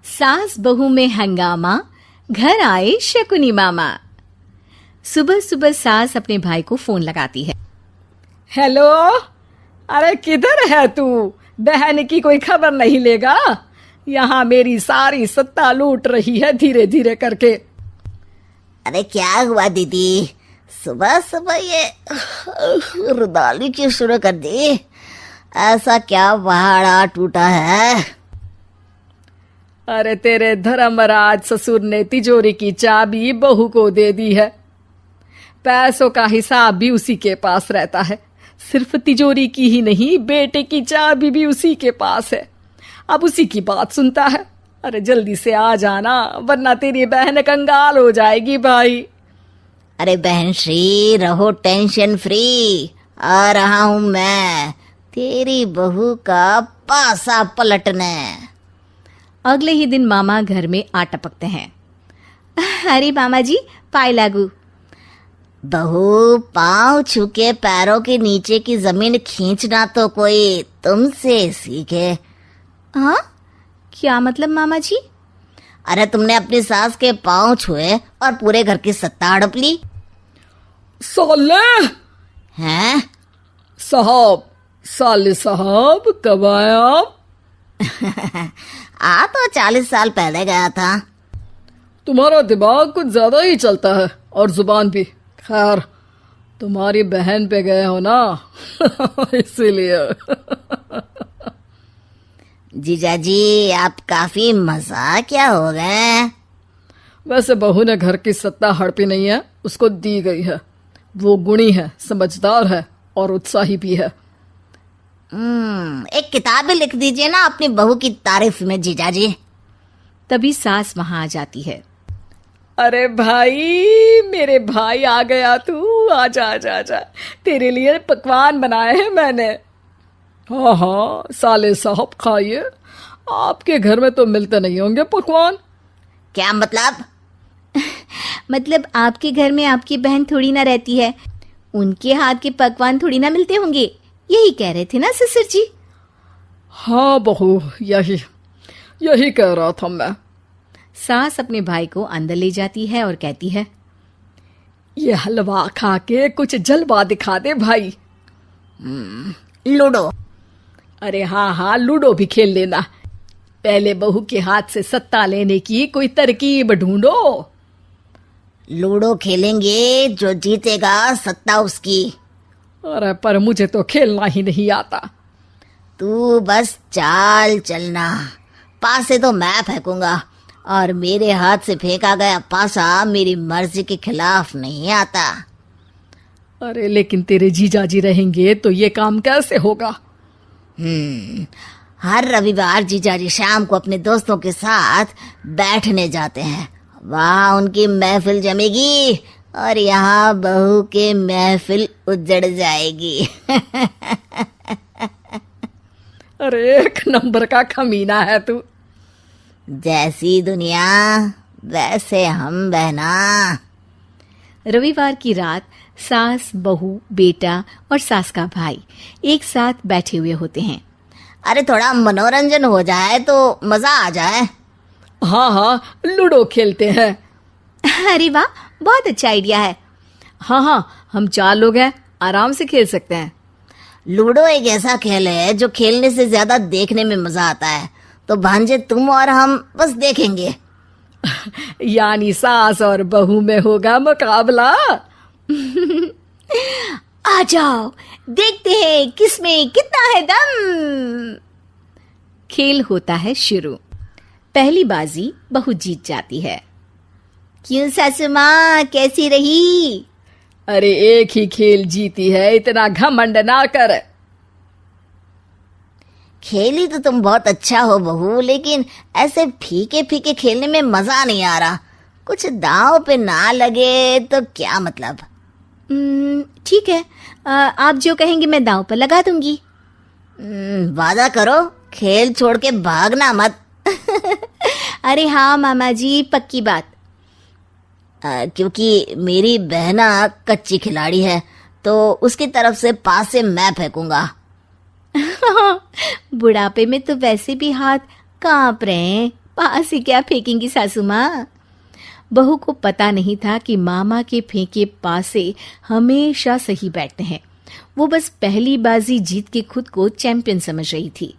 सास बहू में हंगामा, घर आए शकुनी मामा। सुबह सुबह सास अपने भाई को फोन लगाती है। हेलो, अरे किधर है तू? बहन की कोई खबर नहीं लेगा? यहाँ मेरी सारी सत्ता लूट रही है धीरे धीरे करके। अरे क्या हुआ दीदी, सुबह सुबह ये रुदाली क्यों शुरू कर दी? ऐसा क्या पहाड़ा टूटा है? अरे तेरे धर्मराज ससुर ने तिजोरी की चाबी बहू को दे दी है। पैसों का हिसाब भी उसी के पास रहता है। सिर्फ तिजोरी की ही नहीं, बेटे की चाबी भी उसी के पास है। अब उसी की बात सुनता है। अरे जल्दी से आ जाना, वरना तेरी बहन कंगाल हो जाएगी भाई। अरे बहन श्री, रहो टेंशन फ्री। आ रहा हूं मैं, तेरी बहू का पासा पलटने। अगले ही दिन मामा घर में आ टपकते हैं। अरे मामा जी, पाए लागू। बहू, पाँव छू के पैरों के नीचे की जमीन खींचना तो कोई तुमसे सीखे। हाँ, क्या मतलब मामा जी? अरे तुमने अपनी सास के पाँव छुए और पूरे घर की सत्ता हड़प ली। साले हैं? साले साहब कब आए आप? आ तो 40 साल पहले गया था। तुम्हारा दिमाग कुछ ज्यादा ही चलता है और जुबान भी। खैर, तुम्हारी बहन पे गए हो ना इसीलिए। जीजाजी, आप काफी मजाकिया हो गए। वैसे बहू ने घर की सत्ता हड़पी नहीं है, उसको दी गई है। वो गुणी है, समझदार है और उत्साही भी है। एक किताब भी लिख दीजिए ना अपनी बहू की तारीफ में जीजाजी। तभी सास वहां आ जाती है। अरे भाई, मेरे भाई आ गया तू। आजा आजा आजा, तेरे लिए पकवान बनाए हैं मैंने। हाँ हाँ साले साहब, खाइए। आपके घर में तो मिलते नहीं होंगे पकवान। क्या मतलब? मतलब आपके घर में आपकी बहन थोड़ी ना रहती है, उनके हाथ के पकवान थोड़ी ना मिलते होंगे, यही कह रहे थे ना ससुर जी? हाँ बहू, यही कह रहा था मैं। सास अपने भाई को अंदर ले जाती है और कहती है, ये हलवा खा के कुछ जलवा दिखा दे भाई। लूडो? अरे हाँ हाँ, लूडो भी खेल लेना। पहले बहू के हाथ से सत्ता लेने की कोई तरकीब ढूंढो। लूडो खेलेंगे, जो जीतेगा सत्ता उसकी। अरे पर मुझे तो खेलना ही नहीं आता। तू बस चाल चलना, पासे तो मैं फेंकूंगा और मेरे हाथ से फेंका गया पासा मेरी मर्जी के खिलाफ नहीं आता। अरे लेकिन तेरे जीजाजी रहेंगे तो ये काम कैसे होगा? हर रविवार जीजाजी शाम को अपने दोस्तों के साथ बैठने जाते हैं। वहाँ उनकी महफिल जमेगी और यहाँ बहू के महफिल उजड़ जाएगी। अरे एक नंबर का कमीना है तू। जैसी दुनिया वैसे हम बहना। रविवार की रात सास, बहू, बेटा और सास का भाई एक साथ बैठे हुए होते हैं। अरे थोड़ा मनोरंजन हो जाए तो मजा आ जाए। हाँ हाँ, लूडो खेलते हैं। अरे वाह, बहुत अच्छा आइडिया है। हाँ हाँ, हम 4 लोग हैं, आराम से खेल सकते हैं। लूडो एक ऐसा खेल है जो खेलने से ज्यादा देखने में मजा आता है। तो भांजे तुम और हम बस देखेंगे। यानी सास और बहू में होगा मुकाबला। आ जाओ, देखते हैं किसमें कितना है दम। खेल होता है शुरू। पहली बाजी बहू जीत जाती है। क्यों सासू माँ, कैसी रही? अरे एक ही खेल जीती है, इतना घमंड ना कर। खेली तो तुम बहुत अच्छा हो बहू, लेकिन ऐसे फीके फीके खेलने में मजा नहीं आ रहा। कुछ दांव पे ना लगे तो क्या मतलब? ठीक है, आप जो कहेंगे मैं दांव पर लगा दूंगी। वादा करो, खेल छोड़ के भागना मत। अरे हाँ मामा जी, पक्की बात। क्योंकि मेरी बहना कच्ची खिलाड़ी है, तो उसकी तरफ से पास से मैं फेंकूंगा। बुढ़ापे में तो वैसे भी हाथ कांप रहे हैं, पास ही क्या फेंकेंगी सासू माँ। बहू को पता नहीं था कि मामा के फेंके पासे हमेशा सही बैठते हैं। वो बस पहली बाजी जीत के खुद को चैंपियन समझ रही थी।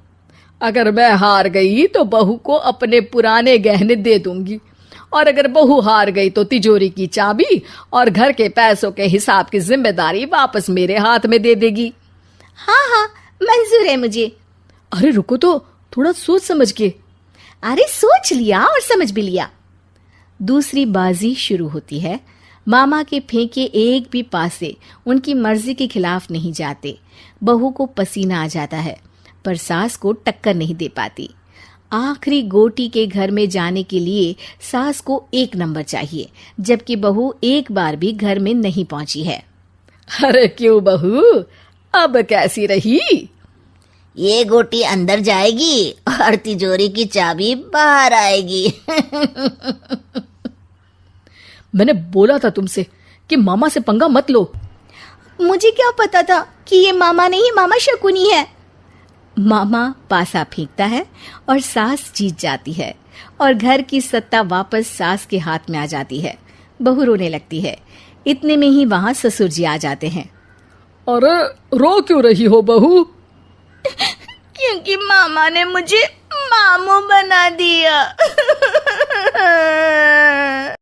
अगर मैं हार गई तो बहू को अपने पुराने गहने दे दूंगी, और अगर बहू हार गई तो तिजोरी की चाबी और घर के पैसों के हिसाब की जिम्मेदारी वापस मेरे हाथ में दे देगी। हाँ हाँ, मंजूर है मुझे। अरे रुको तो, थोड़ा सोच समझ के। अरे सोच लिया और समझ भी लिया। दूसरी बाजी शुरू होती है। मामा के फेंके एक भी पासे उनकी मर्जी के खिलाफ नहीं जाते। बहू को पसीना आ जाता है, पर सास को टक्कर नहीं दे पाती। आखिरी गोटी के घर में जाने के लिए सास को 1 नंबर चाहिए, जबकि बहू एक बार भी घर में नहीं पहुंची है। अरे क्यों बहू, अब कैसी रही? ये गोटी अंदर जाएगी और तिजोरी की चाबी बाहर आएगी। मैंने बोला था तुमसे कि मामा से पंगा मत लो। मुझे क्या पता था कि ये मामा नहीं, मामा शकुनी है। मामा पासा फेंकता है और सास जीत जाती है और घर की सत्ता वापस सास के हाथ में आ जाती है। बहू रोने लगती है। इतने में ही वहां ससुर जी आ जाते हैं। अरे रो क्यों रही हो बहू? क्योंकि मामा ने मुझे मामू बना दिया।